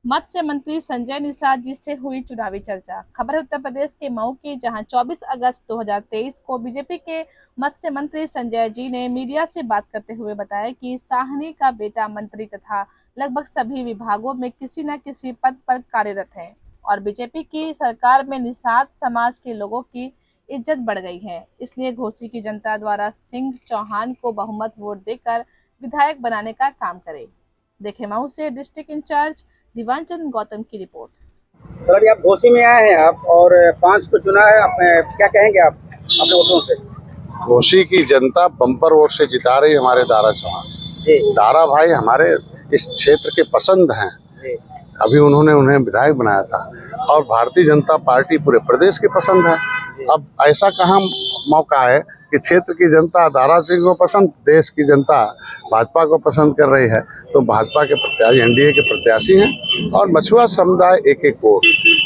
मत्स्य मंत्री संजय निषाद जी से हुई चुनावी चर्चा। खबर है उत्तर प्रदेश के मऊ की, जहां 24 अगस्त 2023 को बीजेपी के मत्स्य मंत्री संजय जी ने मीडिया से बात करते हुए बताया कि साहनी का बेटा मंत्री तथा लगभग सभी विभागों में किसी न किसी पद पर कार्यरत है और बीजेपी की सरकार में निषाद समाज के लोगों की इज्जत बढ़ गई है। इसलिए घोसी की जनता द्वारा सिंह चौहान को बहुमत वोट देकर विधायक बनाने का काम करे। देखे मऊ से डिस्ट्रिक्ट इंचार्ज दिवानचंद गौतम की रिपोर्ट। सर, अभी आप घोसी में आए हैं आप और 5 को चुना है, आप क्या कहेंगे आप अपने वोटों से? घोसी की जनता बम्पर वोट से जिता रही हमारे दारा चौहान जी। दारा भाई हमारे इस क्षेत्र के पसंद हैं। अभी उन्होंने उन्हें विधायक बनाया था और भारतीय जनता पार्टी पूरे प्रदेश की पसंद है। अब ऐसा कहाँ मौका है कि क्षेत्र की जनता दारा सिंह को पसंद, देश की जनता भाजपा को पसंद कर रही है। तो भाजपा के प्रत्याशी एनडीए के प्रत्याशी हैं और मछुआ समुदाय एक एक वोट,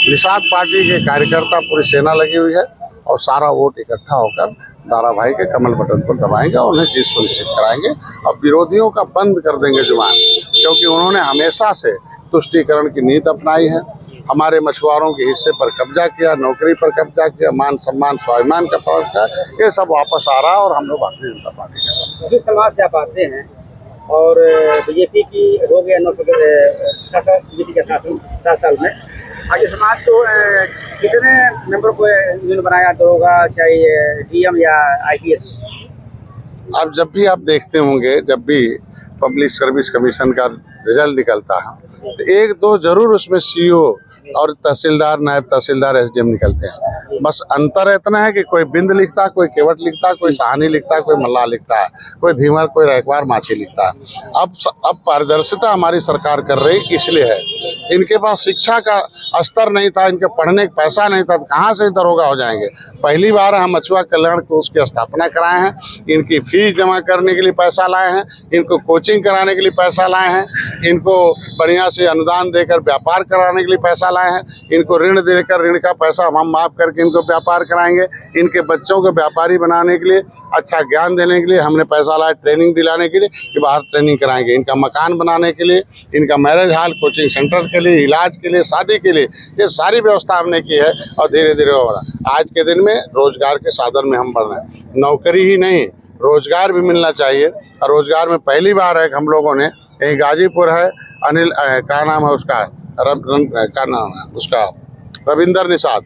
निषाद पार्टी के कार्यकर्ता पूरी सेना लगी हुई है और सारा वोट इकट्ठा होकर दारा भाई के कमल बटन पर दबाएंगे और उन्हें जीत सुनिश्चित कराएंगे और विरोधियों का बंद कर देंगे जुबान, क्योंकि उन्होंने हमेशा से तुष्टीकरण की नीति अपनाई है। हमारे मछुआरों के हिस्से पर कब्जा किया, नौकरी पर कब्जा किया, मान सम्मान स्वाभिमान का प्रवर्तन किया, ये सब वापस आ रहा है और हम लोग भारतीय जनता पार्टी के साथ। जिस समाज से आप आते हैं और बीजेपी की हो गया 900 बीजेपी के 7 साल में, आगे समाज को कितने मेंबर को इन्होंने बनाया तो होगा, चाहे डीएम या आईपीएस? अब जब भी आप देखते होंगे, जब भी पब्लिक सर्विस कमीशन का रिजल्ट निकलता है तो 1-2 जरूर उसमें सीईओ और तहसीलदार, नायब तहसीलदार, एसडीएम निकलते हैं। बस अंतर इतना है कि कोई बिंद लिखता, कोई केवट लिखता, कोई सहानी लिखता, कोई मल्ला लिखता है, कोई धीमर, कोई रैकवार माछी लिखता है। अब पारदर्शिता हमारी सरकार कर रही इसलिए है। इनके पास शिक्षा का स्तर नहीं था, इनके पढ़ने का पैसा नहीं था, कहाँ से दरोगा हो जाएंगे। पहली बार हम मछुआ कल्याण को उसकी स्थापना कराए हैं, इनकी फीस जमा करने के लिए पैसा लाए हैं, इनको कोचिंग कराने के लिए पैसा लाए हैं, इनको बढ़िया से अनुदान देकर व्यापार कराने के लिए पैसा लाए हैं, इनको ऋण देकर ऋण का पैसा हम माफ करके इनको व्यापार कराएंगे, इनके बच्चों को व्यापारी बनाने के लिए, अच्छा ज्ञान देने के लिए हमने पैसा लाया, ट्रेनिंग दिलाने के लिए कि बाहर ट्रेनिंग कराएंगे, इनका मकान बनाने के लिए, इनका मैरिज हॉल, कोचिंग सेंटर के लिए, इलाज के लिए, शादी के लिए, ये सारी व्यवस्था हमने की है और धीरे धीरे हो रहा। आज के दिन में रोजगार के साधन में हम बढ़ रहे हैं। नौकरी ही नहीं, रोजगार भी मिलना चाहिए और रोजगार में पहली बार है कि हम लोगों ने, कहीं गाजीपुर है, अनिल क्या नाम है उसका, क्या नाम है उसका, रविंदर निषाद,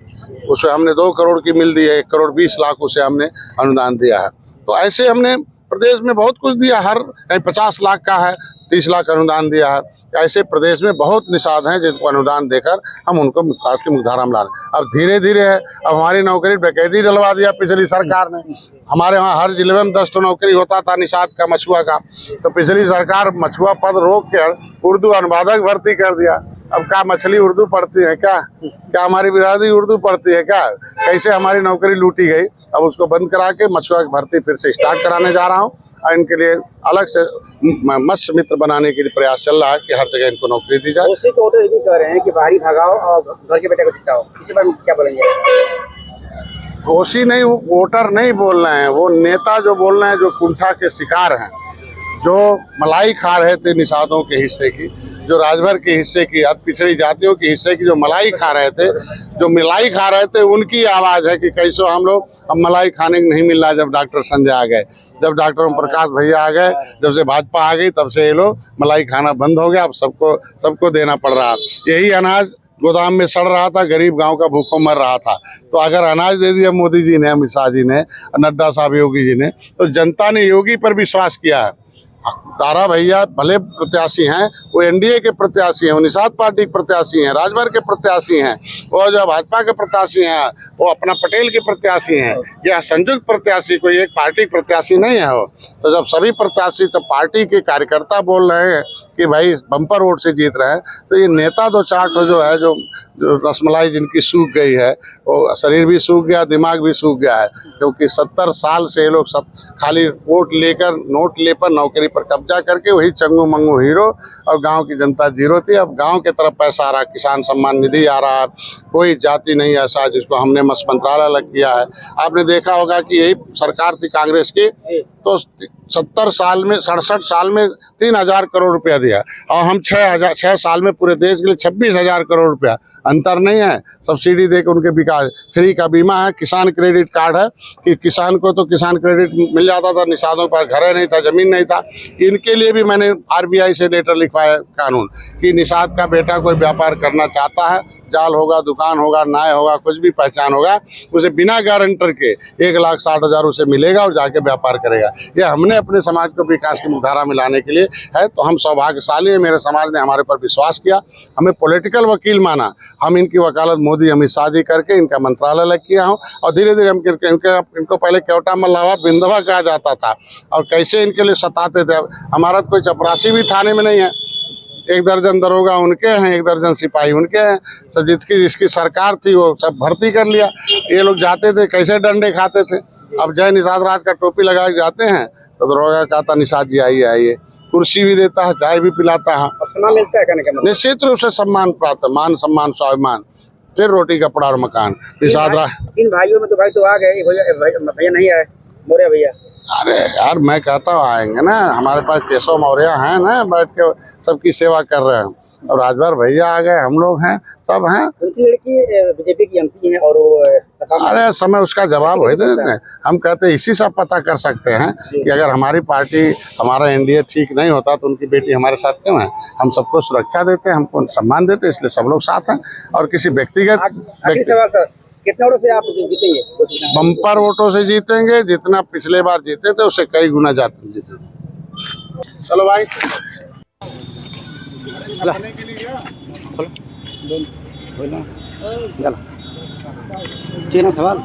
उसे हमने 2 करोड़ की मिल दी है, 1 करोड़ 20 लाख उसे हमने अनुदान दिया है। तो ऐसे हमने प्रदेश में बहुत कुछ दिया, हर कहीं 50 लाख का है, 30 लाख अनुदान दिया है। ऐसे प्रदेश में बहुत निषाद हैं जिनको अनुदान देकर हम उनको विकास की मुख्यधारा में ला रहे हैं। अब धीरे धीरे है, अब हमारी नौकरी डकैती डलवा दिया पिछली सरकार ने। हमारे वहाँ हर जिले में 10 नौकरी होता था निषाद का, मछुआ का, तो पिछली सरकार मछुआ पद रोक कर उर्दू अनुवादक भर्ती कर दिया। अब क्या मछली उर्दू पढ़ती है क्या हमारी बिरादरी उर्दू पढ़ती है क्या? कैसे हमारी नौकरी लूटी गई। अब उसको बंद करा के मछुआ की भर्ती फिर से स्टार्ट कराने जा रहा हूँ और इनके लिए अलग से मत्स्य मित्र बनाने के लिए प्रयास चल रहा है कि हर जगह इनको नौकरी दी जाए। उसी को ये भी कह रहे हैं कि बाहरी भगाओ और घर के बेटे को जिताओ, इसी पर क्या बोलेंगे? घोसी नहीं, वोटर नहीं बोल रहे हैं, वो नेता जो बोल रहे हैं, जो कुंठा के शिकार हैं, जो मलाई खा रहे थे निषादों के हिस्से की, जो राजभर के हिस्से की, पिछड़ी जातियों के हिस्से की जो मलाई खा रहे थे, उनकी आवाज़ है कि कैसे हम लोग अब मलाई खाने को नहीं मिल रहा। जब डॉक्टर संजय आ गए, जब डॉक्टर ओम प्रकाश भैया आ गए, जब से भाजपा आ गई, तब से ये लोग मलाई खाना बंद हो गया। अब सबको देना पड़ रहा। यही अनाज गोदाम में सड़ रहा था, गरीब गांव का भूखों मर रहा था। तो अगर अनाज दे दिया मोदी जी ने, अमित शाह जी ने, नड्डा साहब, योगी जी ने, तो जनता ने योगी पर विश्वास किया है। दारा भैया भले प्रत्याशी हैं, वो एनडीए के प्रत्याशी हैं, वो निषाद पार्टी के प्रत्याशी हैं, राजभर के प्रत्याशी हैं, वो जो भाजपा के प्रत्याशी हैं, वो अपना पटेल के प्रत्याशी हैं। यह संयुक्त प्रत्याशी, कोई एक पार्टी प्रत्याशी नहीं है वो। तो जब सभी प्रत्याशी, तो पार्टी के कार्यकर्ता बोल रहे हैं कि भाई बम्पर वोट से जीत रहे हैं, तो ये नेता 2-4 जो है, जो रसमलाई जिनकी सूख गई है, वो शरीर भी सूख गया, दिमाग भी सूख गया है, क्योंकि 70 साल से ये लोग सब खाली वोट लेकर, नोट लेकर, नौकरी पर कब्जा करके वही चंगू मंगू हीरो और गांव की जनता जीरो थी। अब गांव के तरफ पैसा आ रहा, किसान सम्मान निधि आ रहा है, कोई जाति नहीं ऐसा जिसको हमने मत्स्य मंत्रालय अलग किया है। आपने देखा होगा कि यही सरकार थी कांग्रेस की, तो 70 साल में 67 साल में 3000 करोड़ रुपया दिया और हम 6 साल में पूरे देश के लिए 26,000 करोड़ रुपया। अंतर नहीं है। सब्सिडी देकर उनके विकास, फ्री का बीमा है, किसान क्रेडिट कार्ड है कि किसान को तो किसान क्रेडिट मिल जाता था, निषादों के पास घर नहीं था, जमीन नहीं था। इनके लिए भी मैंने RBI से लेटर लिखवाया कानून कि निषाद का बेटा कोई व्यापार करना चाहता है, जाल होगा, दुकान होगा, नाय होगा, कुछ भी पहचान होगा, उसे बिना गारंटर के 1,60,000 उसे मिलेगा और जाके व्यापार करेगा। ये हमने अपने समाज को विकास की मुख्यधारा में लाने के लिए है। तो हम सौभाग्यशाली है, मेरे समाज ने हमारे पर विश्वास किया, हमें पॉलिटिकल वकील माना। हम इनकी वकालत मोदी अमित शाह जी करके इनका मंत्रालय लग किया हूँ और धीरे धीरे हम इनको पहले केवटा मल्लावा बिंदवा कहा जाता था और कैसे इनके लिए सताते थे। हमारा तो कोई चपरासी भी थाने में नहीं है। 1 दर्जन दरोगा उनके हैं, 1 दर्जन सिपाही उनके हैं। सब जिसकी सरकार थी वो सब भर्ती कर लिया। ये लोग जाते थे कैसे डंडे खाते थे। अब जय निषाद राज का टोपी लगा के जाते हैं तो दरोगा कहता निषाद जी आइए आइए, कुर्सी भी देता है, चाय भी पिलाता है। अपना मिलता है कहने का मतलब। निश्चित रूप से सम्मान प्राप्त, मान सम्मान स्वाभिमान, फिर रोटी कपड़ा और मकान। निषाद राज 3 भाइयों में तो भाई तो आ गए, भैया नहीं आए, मौर्य भैया। अरे यार मैं कहता हूँ आएंगे ना, हमारे पास केशव मौर्य हैं ना, बैठ के सबकी सेवा कर रहे हैं। और राजभर भैया आ गए, हम लोग हैं, सब हैं। उनकी लड़की बीजेपी की MP है और वो अरे समय उसका जवाब वही दे देते हैं। हम कहते हैं इसी से आप पता कर सकते हैं कि अगर हमारी पार्टी, हमारा NDA ठीक नहीं होता तो उनकी बेटी हमारे साथ क्यों है। हम सबको सुरक्षा देते हैं, हमको सम्मान देते हैं, इसलिए सब लोग साथ हैं। और किसी व्यक्तिगत आखिरी सवाल सर, कितने वोटों से आप जीतेंगे? बम्पर वोटों से जीतेंगे, जितना पिछले बार जीते थे उससे कई गुना ज्यादा जीतेंगे। चलो भाई चलो सवाल